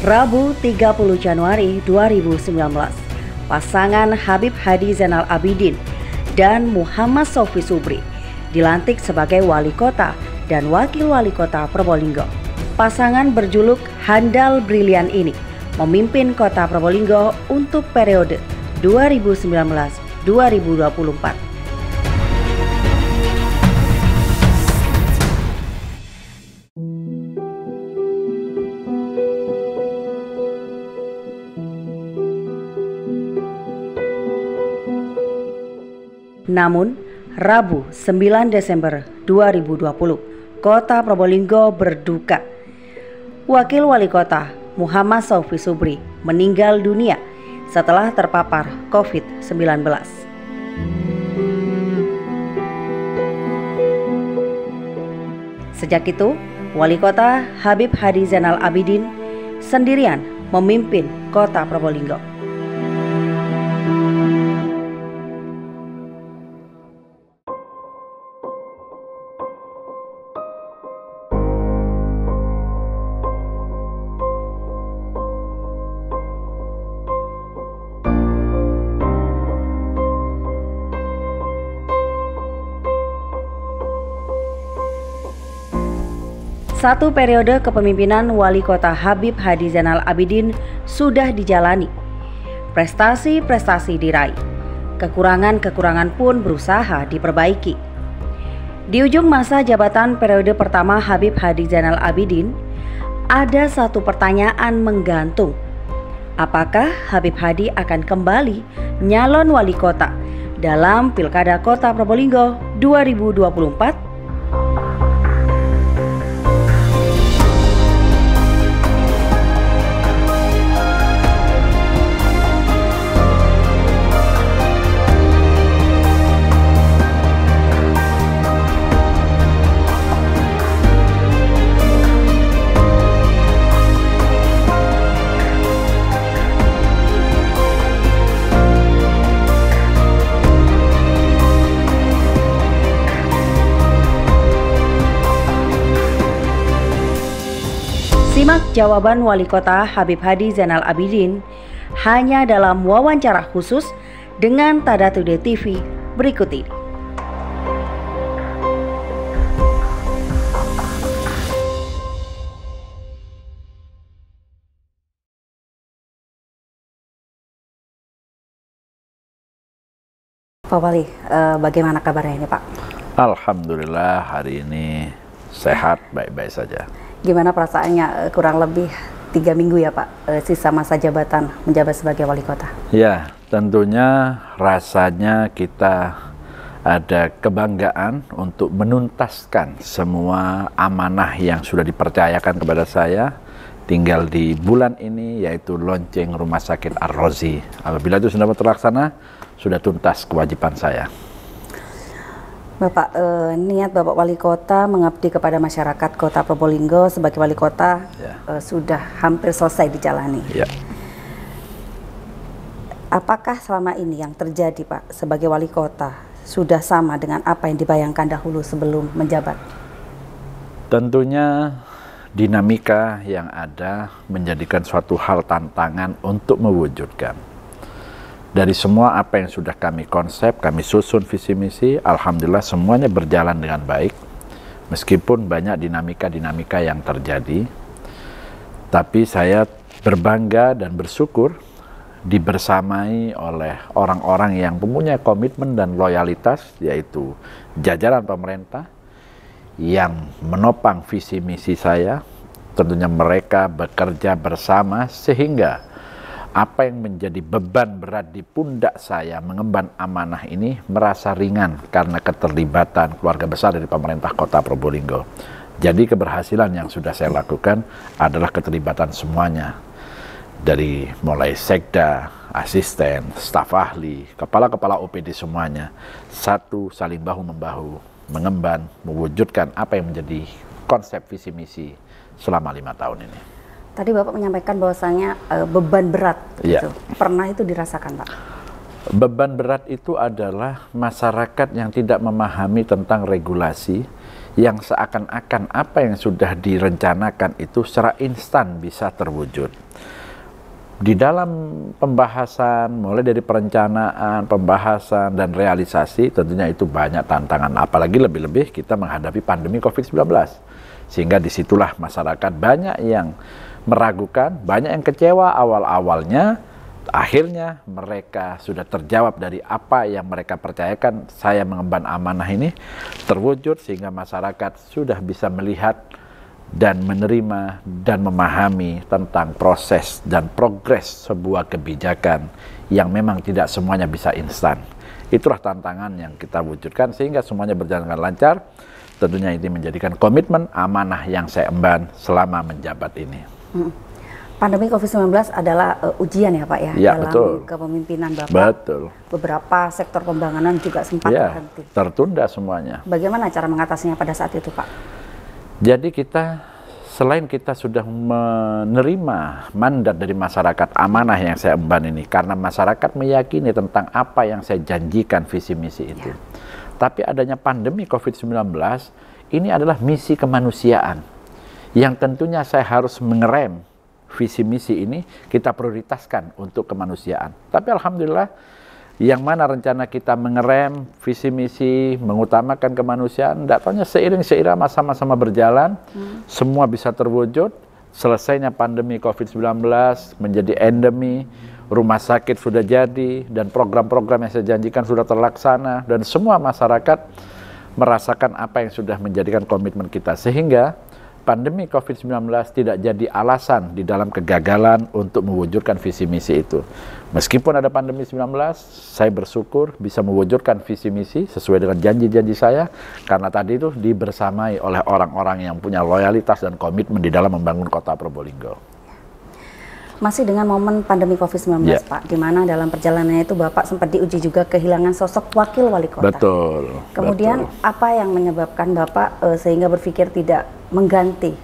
Rabu 30 Januari 2019, pasangan Habib Hadi Zainal Abidin dan Muhammad Shaufi Subri dilantik sebagai wali kota dan wakil wali kota Probolinggo. Pasangan berjuluk Handal Brilian ini memimpin kota Probolinggo untuk periode 2019-2024. Namun, Rabu 9 Desember 2020, Kota Probolinggo berduka. Wakil Wali Kota Muhammad Shaufi Subri meninggal dunia setelah terpapar COVID-19. Sejak itu, Wali Kota Habib Hadi Zainal Abidin sendirian memimpin Kota Probolinggo. Satu periode kepemimpinan Wali Kota Habib Hadi Zainal Abidin sudah dijalani. Prestasi-prestasi diraih, kekurangan-kekurangan pun berusaha diperbaiki. Di ujung masa jabatan periode pertama Habib Hadi Zainal Abidin, ada satu pertanyaan menggantung. Apakah Habib Hadi akan kembali nyalon wali kota dalam Pilkada Kota Probolinggo 2024? Simak jawaban Wali Kota Habib Hadi Zainal Abidin hanya dalam wawancara khusus dengan Tada Today TV berikut ini. Pak Wali, bagaimana kabarnya ini Pak? Alhamdulillah hari ini sehat, baik-baik saja. Gimana perasaannya kurang lebih 3 minggu ya Pak, sisa masa jabatan menjabat sebagai wali kota? Ya, tentunya rasanya kita ada kebanggaan untuk menuntaskan semua amanah yang sudah dipercayakan kepada saya. Tinggal di bulan ini yaitu lonceng Rumah Sakit Ar-Razi. Apabila itu sudah terlaksana, sudah tuntas kewajiban saya. Bapak, niat Bapak Wali Kota mengabdi kepada masyarakat Kota Probolinggo sebagai Wali Kota sudah hampir selesai dijalani. Ya. Apakah selama ini yang terjadi Pak sebagai Wali Kota sudah sama dengan apa yang dibayangkan dahulu sebelum menjabat? Tentunya dinamika yang ada menjadikan suatu hal tantangan untuk mewujudkan. Dari semua apa yang sudah kami konsep, kami susun visi misi, alhamdulillah semuanya berjalan dengan baik. Meskipun banyak dinamika-dinamika yang terjadi, tapi saya berbangga dan bersyukur dibersamai oleh orang-orang yang mempunyai komitmen dan loyalitas, yaitu jajaran pemerintah yang menopang visi misi saya. Tentunya mereka bekerja bersama sehingga apa yang menjadi beban berat di pundak saya mengemban amanah ini merasa ringan karena keterlibatan keluarga besar dari pemerintah Kota Probolinggo. Jadi keberhasilan yang sudah saya lakukan adalah keterlibatan semuanya. Dari mulai sekda, asisten, staf ahli, kepala-kepala OPD semuanya. Satu saling bahu-membahu, mengemban, mewujudkan apa yang menjadi konsep visi misi selama 5 tahun ini. Tadi Bapak menyampaikan bahwasanya beban berat, gitu. Pernah itu dirasakan Pak? Beban berat itu adalah masyarakat yang tidak memahami tentang regulasi, yang seakan-akan apa yang sudah direncanakan itu secara instan bisa terwujud. Di dalam pembahasan, mulai dari perencanaan, pembahasan, dan realisasi, tentunya itu banyak tantangan. Apalagi lebih-lebih kita menghadapi pandemi COVID-19. Sehingga disitulah masyarakat banyak yang meragukan, banyak yang kecewa awal-awalnya. Akhirnya mereka sudah terjawab dari apa yang mereka percayakan, saya mengemban amanah ini terwujud, sehingga masyarakat sudah bisa melihat dan menerima dan memahami tentang proses dan progres sebuah kebijakan yang memang tidak semuanya bisa instan. Itulah tantangan yang kita wujudkan sehingga semuanya berjalan dengan lancar. Tentunya ini menjadikan komitmen amanah yang saya emban selama menjabat ini. Pandemi COVID-19 adalah ujian ya Pak ya, dalam betul. Kepemimpinan Bapak. Betul. Beberapa sektor pembangunan juga sempat berhenti. Tertunda semuanya. Bagaimana cara mengatasinya pada saat itu Pak? Jadi selain kita sudah menerima mandat dari masyarakat amanah yang saya emban ini, karena masyarakat meyakini tentang apa yang saya janjikan visi misi itu. Tapi adanya pandemi COVID-19, ini adalah misi kemanusiaan, yang tentunya saya harus mengerem visi misi ini, kita prioritaskan untuk kemanusiaan. Tapi alhamdulillah, yang mana rencana kita mengerem visi misi, mengutamakan kemanusiaan, datanya seiring sama-sama berjalan, semua bisa terwujud. Selesainya pandemi COVID-19 menjadi endemi, rumah sakit sudah jadi, dan program-program yang saya janjikan sudah terlaksana, dan semua masyarakat merasakan apa yang sudah menjadikan komitmen kita. Sehingga pandemi COVID-19 tidak jadi alasan di dalam kegagalan untuk mewujudkan visi misi itu. Meskipun ada pandemi 19, saya bersyukur bisa mewujudkan visi misi sesuai dengan janji-janji saya, karena tadi itu dibersamai oleh orang-orang yang punya loyalitas dan komitmen di dalam membangun kota Probolinggo. Masih dengan momen pandemi COVID-19 Pak, di mana dalam perjalanannya itu Bapak sempat diuji juga kehilangan sosok wakil wali kota. Betul. Kemudian apa yang menyebabkan Bapak sehingga berpikir tidak mengganti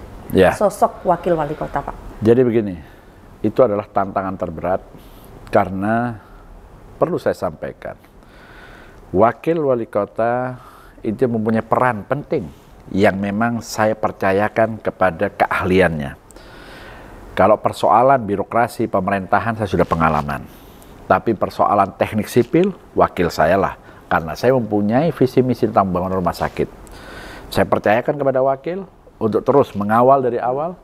sosok wakil wali kota Pak? Jadi begini, itu adalah tantangan terberat karena perlu saya sampaikan, wakil wali kota itu mempunyai peran penting yang memang saya percayakan kepada keahliannya. Kalau persoalan birokrasi pemerintahan saya sudah pengalaman, tapi persoalan teknik sipil wakil saya lah, karena saya mempunyai visi misi tentang pembangunan rumah sakit. Saya percayakan kepada wakil untuk terus mengawal dari awal,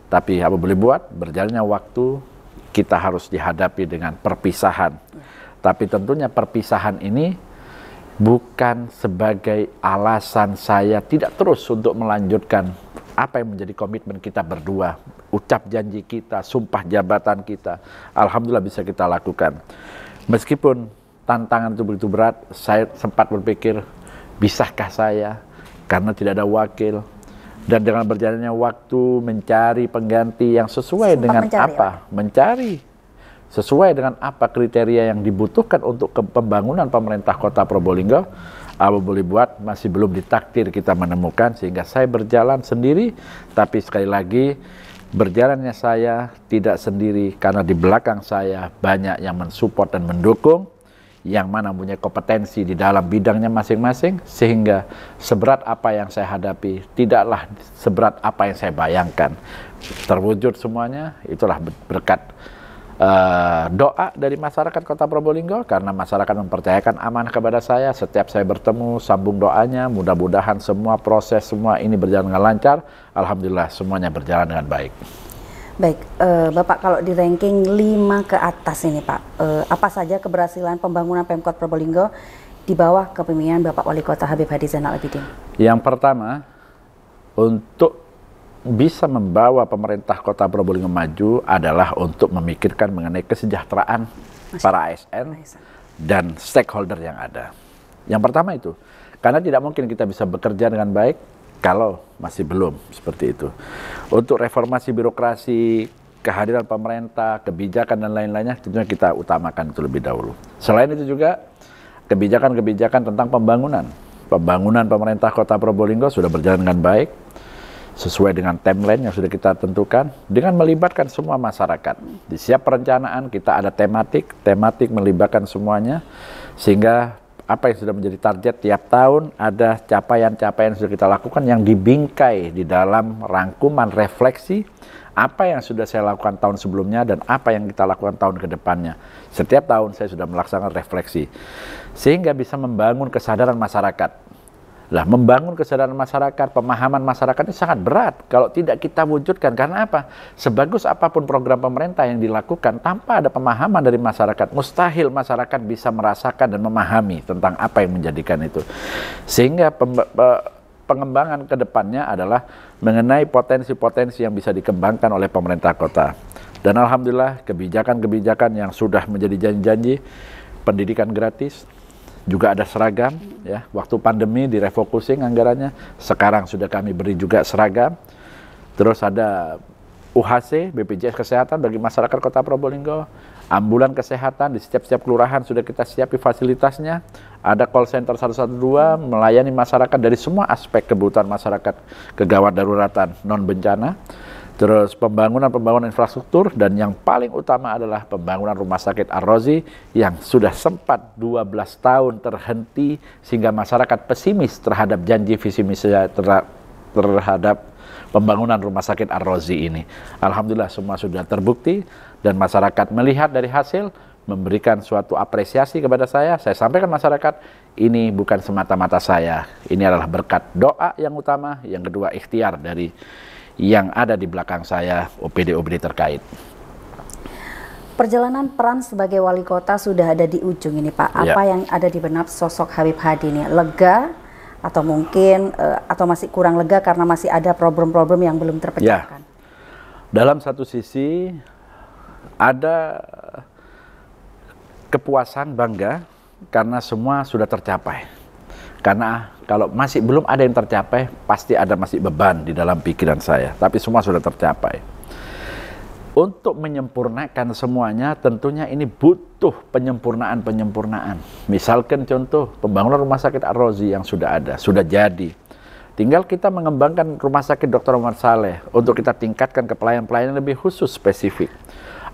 tapi apa boleh buat, berjalannya waktu kita harus dihadapi dengan perpisahan. Tapi tentunya perpisahan ini bukan sebagai alasan saya tidak terus untuk melanjutkan apa yang menjadi komitmen kita berdua, ucap janji kita, sumpah jabatan kita. Alhamdulillah bisa kita lakukan. Meskipun tantangan itu begitu berat, saya sempat berpikir, bisakah saya karena tidak ada wakil, dan dengan berjalannya waktu mencari pengganti yang sesuai dengan mencari sesuai dengan apa kriteria yang dibutuhkan untuk pembangunan pemerintah kota Probolinggo. Apa boleh buat, masih belum ditakdir kita menemukan, sehingga saya berjalan sendiri. Tapi sekali lagi, berjalannya saya tidak sendiri, karena di belakang saya banyak yang mensupport dan mendukung, yang mana punya kompetensi di dalam bidangnya masing-masing, sehingga seberat apa yang saya hadapi tidaklah seberat apa yang saya bayangkan. Terwujud semuanya, itulah berkat doa dari masyarakat kota Probolinggo, karena masyarakat mempercayakan amanah kepada saya. Setiap saya bertemu, sambung doanya, mudah-mudahan semua proses, semua ini berjalan dengan lancar. Alhamdulillah semuanya berjalan dengan baik. Baik, Bapak, kalau di ranking 5 ke atas ini Pak, apa saja keberhasilan pembangunan Pemkot Probolinggo di bawah kepemimpinan Bapak Wali Kota Habib Hadi Zainal Abidin? Yang pertama, untuk bisa membawa pemerintah kota Probolinggo maju adalah untuk memikirkan mengenai kesejahteraan para ASN dan stakeholder yang ada. Yang pertama itu, karena tidak mungkin kita bisa bekerja dengan baik kalau masih belum seperti itu. Untuk reformasi birokrasi, kehadiran pemerintah, kebijakan dan lain-lainnya tentunya kita utamakan itu lebih dahulu. Selain itu juga kebijakan-kebijakan tentang pembangunan. Pembangunan pemerintah kota Probolinggo sudah berjalan dengan baik, sesuai dengan timeline yang sudah kita tentukan, dengan melibatkan semua masyarakat. Di setiap perencanaan kita ada tematik melibatkan semuanya, sehingga apa yang sudah menjadi target tiap tahun, ada capaian-capaian yang sudah kita lakukan yang dibingkai di dalam rangkuman refleksi apa yang sudah saya lakukan tahun sebelumnya dan apa yang kita lakukan tahun ke depannya. Setiap tahun saya sudah melaksanakan refleksi sehingga bisa membangun kesadaran masyarakat. Lah, membangun kesadaran masyarakat, pemahaman masyarakat ini sangat berat kalau tidak kita wujudkan. Karena apa? Sebagus apapun program pemerintah yang dilakukan, tanpa ada pemahaman dari masyarakat, mustahil masyarakat bisa merasakan dan memahami tentang apa yang menjadikan itu. Sehingga pengembangan ke depannya adalah mengenai potensi-potensi yang bisa dikembangkan oleh pemerintah kota. Dan alhamdulillah kebijakan-kebijakan yang sudah menjadi janji-janji, pendidikan gratis, juga ada seragam, ya. Waktu pandemi direfocusing anggarannya, sekarang sudah kami beri juga seragam. Terus ada UHC, BPJS Kesehatan bagi masyarakat Kota Probolinggo, ambulan kesehatan di setiap kelurahan sudah kita siapi fasilitasnya. Ada call center 112 melayani masyarakat dari semua aspek kebutuhan masyarakat kegawat daruratan non bencana. Terus pembangunan infrastruktur, dan yang paling utama adalah pembangunan rumah sakit Ar-Razi yang sudah sempat 12 tahun terhenti sehingga masyarakat pesimis terhadap janji visi misi terhadap pembangunan rumah sakit Ar-Razi ini. Alhamdulillah semua sudah terbukti dan masyarakat melihat dari hasil, memberikan suatu apresiasi kepada saya. Saya sampaikan masyarakat, ini bukan semata-mata saya, ini adalah berkat doa yang utama, yang kedua ikhtiar dari yang ada di belakang saya, OPD-OPD terkait. Perjalanan peran sebagai wali kota sudah ada di ujung ini, Pak. Apa yang ada di benak sosok Habib Hadi ini? Lega atau mungkin atau masih kurang lega karena masih ada problem-problem yang belum terpecahkan? Dalam satu sisi ada kepuasan, bangga karena semua sudah tercapai. Karena kalau masih belum ada yang tercapai, pasti ada masih beban di dalam pikiran saya. Tapi semua sudah tercapai. Untuk menyempurnakan semuanya, tentunya ini butuh penyempurnaan. Misalkan contoh, pembangunan rumah sakit Ar-Razi yang sudah ada, sudah jadi. Tinggal kita mengembangkan rumah sakit Dr. Muhammad Saleh untuk kita tingkatkan ke pelayanan-pelayanan lebih khusus spesifik.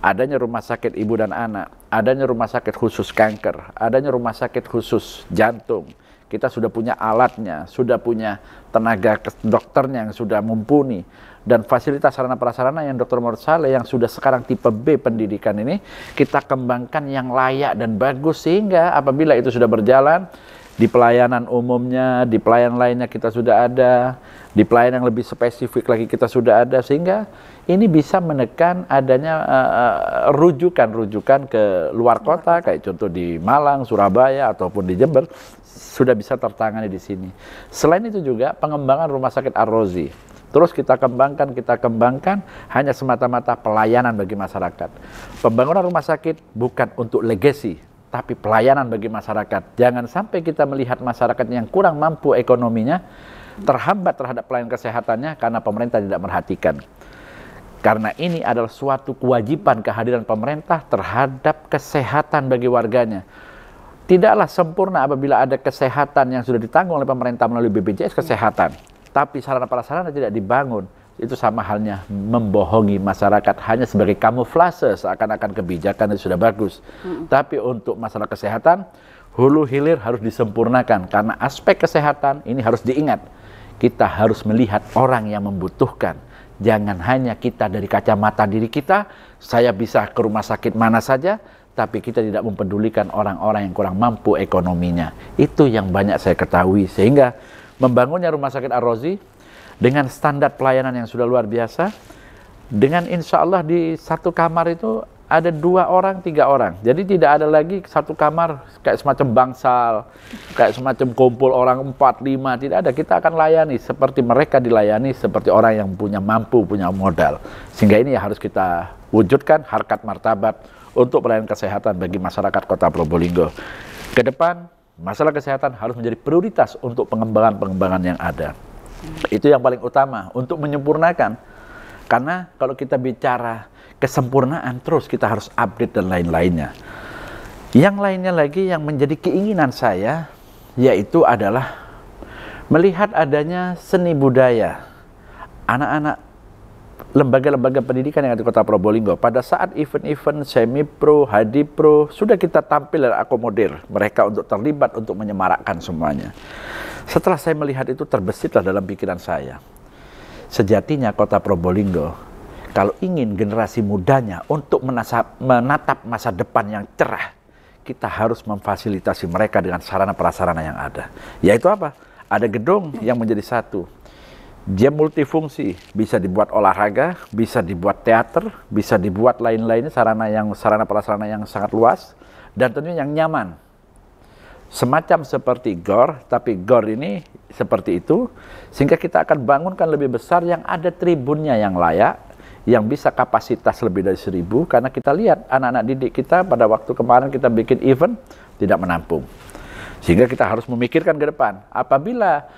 Adanya rumah sakit ibu dan anak, adanya rumah sakit khusus kanker, adanya rumah sakit khusus jantung. Kita sudah punya alatnya, sudah punya tenaga dokternya yang sudah mumpuni, dan fasilitas sarana prasarana yang Dr. Muhammad Saleh yang sudah sekarang tipe B pendidikan ini kita kembangkan yang layak dan bagus, sehingga apabila itu sudah berjalan di pelayanan umumnya, di pelayanan lainnya kita sudah ada, di pelayanan yang lebih spesifik lagi kita sudah ada, sehingga ini bisa menekan adanya rujukan ke luar kota, kayak contoh di Malang, Surabaya, ataupun di Jember, sudah bisa tertangani di sini. Selain itu juga pengembangan rumah sakit Ar-Razi. Terus kita kembangkan hanya semata-mata pelayanan bagi masyarakat. Pembangunan rumah sakit bukan untuk legacy, tapi pelayanan bagi masyarakat. Jangan sampai kita melihat masyarakat yang kurang mampu ekonominya terhambat terhadap pelayanan kesehatannya karena pemerintah tidak merhatikan. Karena ini adalah suatu kewajiban kehadiran pemerintah terhadap kesehatan bagi warganya. Tidaklah sempurna apabila ada kesehatan yang sudah ditanggung oleh pemerintah melalui BPJS Kesehatan, tapi sarana prasarana tidak dibangun. Itu sama halnya membohongi masyarakat hanya sebagai kamuflase seakan-akan kebijakan itu sudah bagus. Tapi untuk masalah kesehatan, hulu hilir harus disempurnakan, karena aspek kesehatan ini harus diingat. Kita harus melihat orang yang membutuhkan. Jangan hanya kita dari kacamata diri kita, saya bisa ke rumah sakit mana saja, tapi kita tidak mempedulikan orang-orang yang kurang mampu ekonominya. Itu yang banyak saya ketahui, sehingga membangunnya rumah sakit Ar-Razi dengan standar pelayanan yang sudah luar biasa, dengan insya Allah di satu kamar itu ada 2 orang, 3 orang. Jadi tidak ada lagi satu kamar kayak semacam bangsal, kayak semacam kumpul orang 4, 5, tidak ada. Kita akan layani seperti mereka dilayani, seperti orang yang punya mampu, punya modal. Sehingga ini harus kita wujudkan harkat martabat untuk pelayanan kesehatan bagi masyarakat Kota Probolinggo. Ke depan, masalah kesehatan harus menjadi prioritas untuk pengembangan yang ada. Itu yang paling utama untuk menyempurnakan. Karena kalau kita bicara kesempurnaan, terus kita harus update dan lain-lainnya. Yang lainnya lagi yang menjadi keinginan saya, yaitu adalah melihat adanya seni budaya. Anak-anak lembaga-lembaga pendidikan yang ada di Kota Probolinggo. Pada saat event-event semi-pro, hadi-pro, sudah kita tampil dan akomodir mereka untuk terlibat, untuk menyemarakkan semuanya. Setelah saya melihat itu, terbesitlah dalam pikiran saya. Sejatinya Kota Probolinggo, kalau ingin generasi mudanya untuk menatap masa depan yang cerah, kita harus memfasilitasi mereka dengan sarana-prasarana yang ada. Yaitu apa? Ada gedung yang menjadi satu. Dia multifungsi, bisa dibuat olahraga, bisa dibuat teater, bisa dibuat lain-lainnya, sarana prasarana yang sangat luas, dan tentunya yang nyaman. Semacam seperti GOR, tapi GOR ini seperti itu, sehingga kita akan bangunkan lebih besar yang ada tribunnya yang layak, yang bisa kapasitas lebih dari 1000, karena kita lihat anak-anak didik kita pada waktu kemarin kita bikin event, tidak menampung. Sehingga kita harus memikirkan ke depan, apabila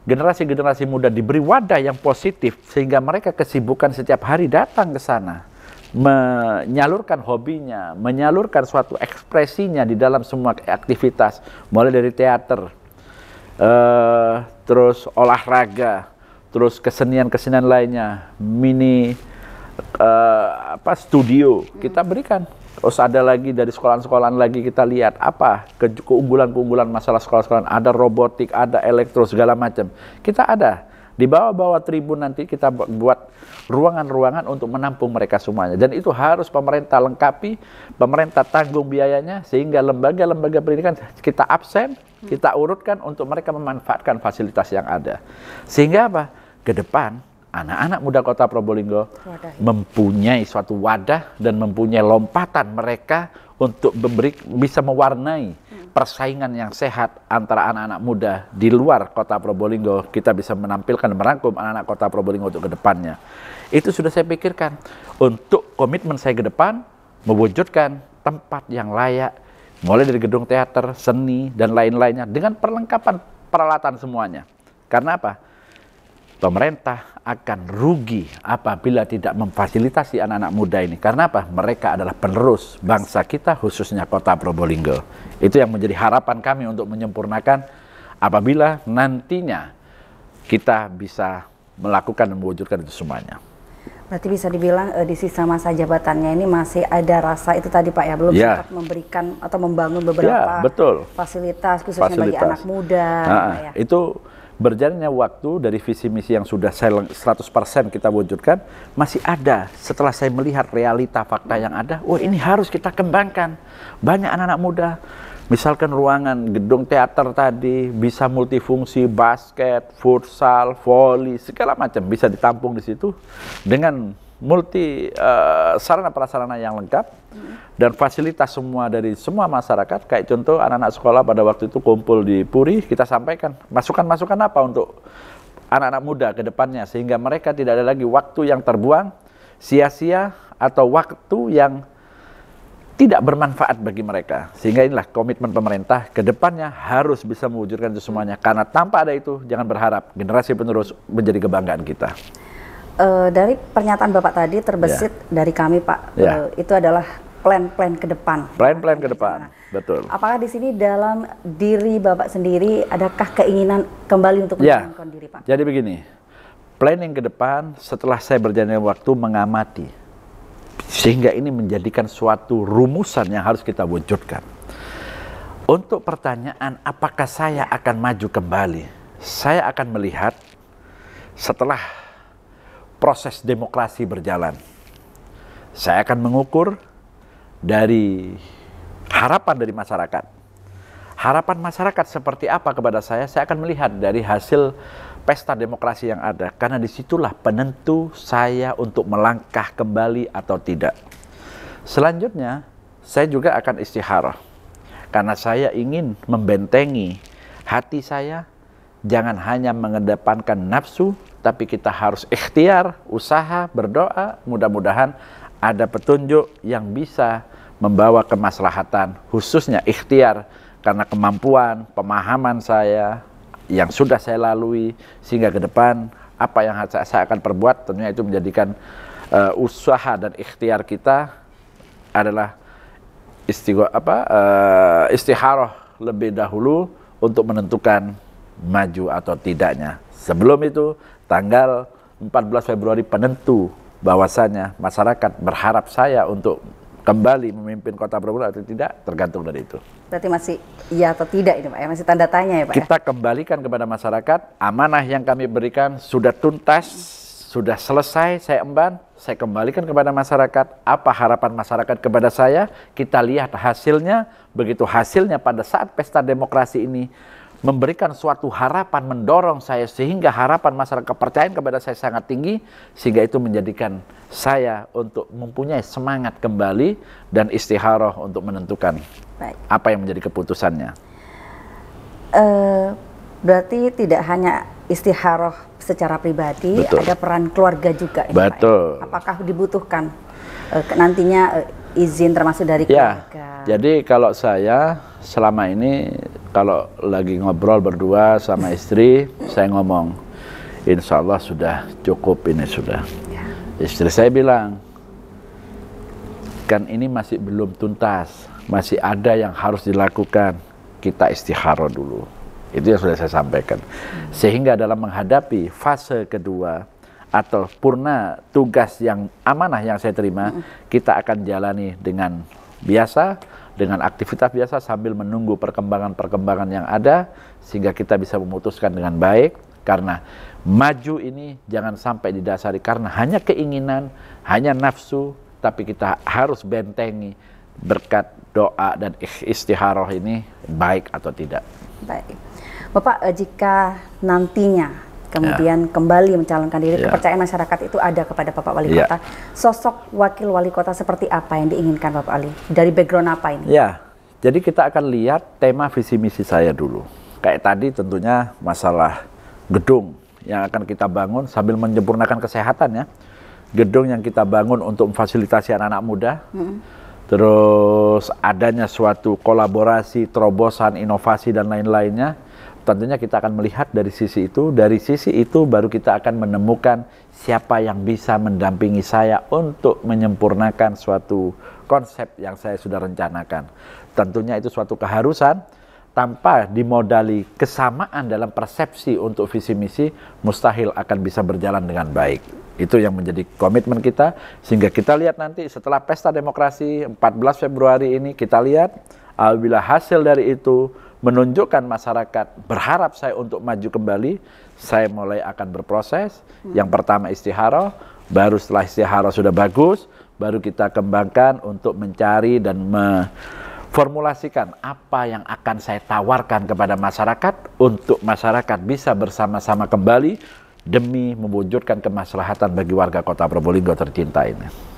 generasi-generasi muda diberi wadah yang positif sehingga mereka kesibukan setiap hari datang ke sana, menyalurkan hobinya, menyalurkan suatu ekspresinya di dalam semua aktivitas, mulai dari teater, terus olahraga, terus kesenian-kesenian lainnya, studio kita berikan. Terus ada lagi dari sekolahan-sekolahan lagi kita lihat apa keunggulan-keunggulan masalah sekolah-sekolahan, ada robotik, ada elektro, segala macam. Kita ada di bawah-bawah tribun, nanti kita buat ruangan-ruangan untuk menampung mereka semuanya. Dan itu harus pemerintah lengkapi, pemerintah tanggung biayanya, sehingga lembaga-lembaga pendidikan kita absen, kita urutkan untuk mereka memanfaatkan fasilitas yang ada. Sehingga apa? Ke depan anak-anak muda Kota Probolinggo mempunyai suatu wadah dan mempunyai lompatan mereka untuk bisa mewarnai persaingan yang sehat antara anak-anak muda di luar Kota Probolinggo. Kita bisa menampilkan, merangkum anak-anak Kota Probolinggo untuk ke depannya. Itu sudah saya pikirkan untuk komitmen saya ke depan, mewujudkan tempat yang layak, mulai dari gedung teater, seni, dan lain-lainnya, dengan perlengkapan peralatan semuanya. Karena apa? Pemerintah akan rugi apabila tidak memfasilitasi anak-anak muda ini. Karena apa? Mereka adalah penerus bangsa kita, khususnya Kota Probolinggo. Itu yang menjadi harapan kami untuk menyempurnakan apabila nantinya kita bisa melakukan dan mewujudkan itu semuanya. Berarti bisa dibilang di sisa masa jabatannya ini masih ada rasa itu tadi Pak ya, belum sempat memberikan atau membangun beberapa fasilitas khususnya bagi anak muda. Ya. Itu berjalannya waktu dari visi misi yang sudah 100% kita wujudkan, masih ada setelah saya melihat realita fakta yang ada, ini harus kita kembangkan. Banyak anak-anak muda, misalkan ruangan gedung teater tadi bisa multifungsi, basket, futsal, voli, segala macam bisa ditampung di situ dengan multi sarana prasarana yang lengkap dan fasilitas semua dari semua masyarakat. Kayak contoh anak-anak sekolah pada waktu itu kumpul di Puri, kita sampaikan masukan-masukan apa untuk anak-anak muda ke depannya, sehingga mereka tidak ada lagi waktu yang terbuang sia-sia atau waktu yang tidak bermanfaat bagi mereka. Sehingga inilah komitmen pemerintah ke depannya harus bisa mewujudkan itu semuanya, karena tanpa ada itu jangan berharap generasi penerus menjadi kebanggaan kita. Dari pernyataan Bapak tadi terbesit dari kami Pak, itu adalah plan-plan ke depan. Plan-plan ke depan, betul. Apakah di sini dalam diri Bapak sendiri adakah keinginan kembali untuk mencalonkan diri Pak? Jadi begini, planning ke depan setelah saya berjalan waktu mengamati, sehingga ini menjadikan suatu rumusan yang harus kita wujudkan. Untuk pertanyaan apakah saya akan maju kembali, saya akan melihat setelah proses demokrasi berjalan. Saya akan mengukur dari harapan dari masyarakat. Harapan masyarakat seperti apa kepada saya akan melihat dari hasil pesta demokrasi yang ada. Karena disitulah penentu saya untuk melangkah kembali atau tidak. Selanjutnya, saya juga akan istikharah. Karena saya ingin membentengi hati saya, jangan hanya mengedepankan nafsu, tapi kita harus ikhtiar, usaha, berdoa, mudah-mudahan ada petunjuk yang bisa membawa kemaslahatan, khususnya ikhtiar, karena kemampuan, pemahaman saya yang sudah saya lalui, sehingga ke depan apa yang saya akan perbuat, tentunya itu menjadikan usaha dan ikhtiar kita adalah istikharah lebih dahulu untuk menentukan maju atau tidaknya. Sebelum itu, tanggal 14 Februari penentu bahwasanya masyarakat berharap saya untuk kembali memimpin Kota Probolinggo atau tidak, tergantung dari itu. Berarti masih iya atau tidak ini Pak ya, masih tanda tanya ya Pak? Kita kembalikan kepada masyarakat, amanah yang kami berikan sudah tuntas, sudah selesai saya emban, saya kembalikan kepada masyarakat. Apa harapan masyarakat kepada saya? Kita lihat hasilnya. Begitu hasilnya pada saat pesta demokrasi ini memberikan suatu harapan, mendorong saya sehingga harapan masyarakat kepercayaan kepada saya sangat tinggi, sehingga itu menjadikan saya untuk mempunyai semangat kembali dan istikharah untuk menentukan apa yang menjadi keputusannya. Berarti tidak hanya istikharah secara pribadi, betul, ada peran keluarga juga ya, betul. Pak ya? Apakah dibutuhkan nantinya izin termasuk dari keluarga? Jadi kalau saya selama ini kalau lagi ngobrol berdua sama istri, saya ngomong, insya Allah sudah cukup ini sudah. Ya. Istri saya bilang, kan ini masih belum tuntas, masih ada yang harus dilakukan, kita istikharah dulu. Itu yang sudah saya sampaikan. Sehingga dalam menghadapi fase kedua atau purna tugas yang amanah yang saya terima, kita akan jalani dengan biasa, dengan aktivitas biasa sambil menunggu perkembangan-perkembangan yang ada sehingga kita bisa memutuskan dengan baik. Karena maju ini jangan sampai didasari karena hanya keinginan, hanya nafsu, tapi kita harus bentengi berkat doa dan istikharah ini baik atau tidak. Baik. Bapak, jika nantinya kemudian kembali mencalonkan diri, kepercayaan masyarakat itu ada kepada Bapak Wali Kota. Sosok wakil wali kota seperti apa yang diinginkan Bapak Ali? Dari background apa ini? Ya, jadi kita akan lihat tema visi misi saya dulu. Kayak tadi tentunya masalah gedung yang akan kita bangun sambil menyempurnakan kesehatan ya. Gedung yang kita bangun untuk memfasilitasi anak-anak muda. Terus adanya suatu kolaborasi, terobosan, inovasi dan lain-lainnya. Tentunya kita akan melihat dari sisi itu baru kita akan menemukan siapa yang bisa mendampingi saya untuk menyempurnakan suatu konsep yang saya sudah rencanakan. Tentunya itu suatu keharusan, tanpa dimodali kesamaan dalam persepsi untuk visi misi, mustahil akan bisa berjalan dengan baik. Itu yang menjadi komitmen kita, sehingga kita lihat nanti setelah pesta demokrasi 14 Februari ini, kita lihat apabila hasil dari itu menunjukkan masyarakat berharap saya untuk maju kembali, saya mulai akan berproses. Yang pertama istikharah, baru setelah istikharah sudah bagus, baru kita kembangkan untuk mencari dan memformulasikan apa yang akan saya tawarkan kepada masyarakat untuk masyarakat bisa bersama-sama kembali demi mewujudkan kemaslahatan bagi warga Kota Probolinggo tercinta ini.